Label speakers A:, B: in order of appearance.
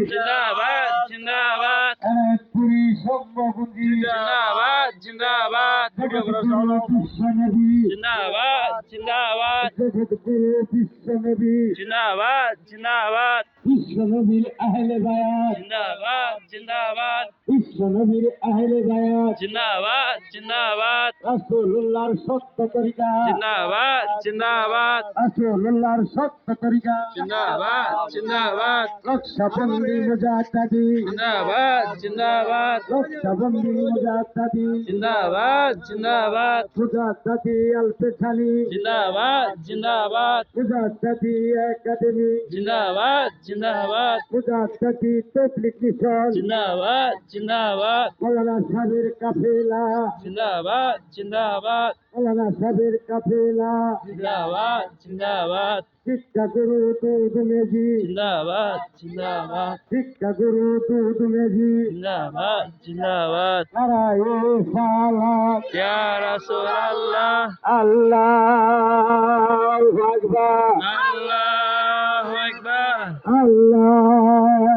A: জিন্দাবাদ জিন্দাবাদ
B: এনায়তপুরি সম্ভবুঞ্জি
A: জিন্দাবাদ জিন্দাবাদ
B: জগৎগুরু বিশ্বনবী
A: জিন্দাবাদ জিন্দাবাদ
B: জগৎগুরু বিশ্বনবী
A: জিন্দাবাদ জিন্দাবাদ
B: বিশ্বনবীর আহলে বায়াত
A: জিন্দাবাদ জিন্দাবাদ
B: বিশ্বনবীর আহলে বায়াত
A: জিন্দাবাদ জিন্দাবাদ
B: রাসূলুল্লাহর সত্য তরিকা
A: জিন্দাবাদ জিন্দাবাদ
B: রাসূলুল্লাহর সত্য তরিকা
A: জিন্দাবাদ জিন্দাবাদ
B: রক্ষাবন্দী মুজাহিদি
A: জিন্দাবাদ জিন্দাবাদ
B: রক্ষাবন্দী মুজাহিদি
A: জিন্দাবাদ জিন্দাবাদ
B: মুজাহিদি আল-পেছানি
A: জিন্দাবাদ জিন্দাবাদ
B: মুজাহিদি একাডেমি
A: জিন্দাবাদ জিন্দাবাদ
B: মুজাহিদি তবলিগ মিশন
A: জিন্দাবাদ জিন্দাবাদ
B: মাওলানা সাহেবের কাফেলা
A: জিন্দাবাদ জিন্দাবাদ
B: মাওলানা সাহেবের কাফেলা
A: জিন্দাবাদ জিন্দাবাদ
B: শিক্ষা গুরু দুদুমেজি
A: জিন্দাবাদ জিন্দাবাদ
B: শিক্ষা গুরু দুদুমেজি
A: জিন্দাবাদ জিন্দাবাদ
B: নারায়ে সালাত
A: ইয়া রাসূলুল্লাহ
B: আল্লাহু আকবার
A: আল্লাহু আকবার
B: আল্লাহু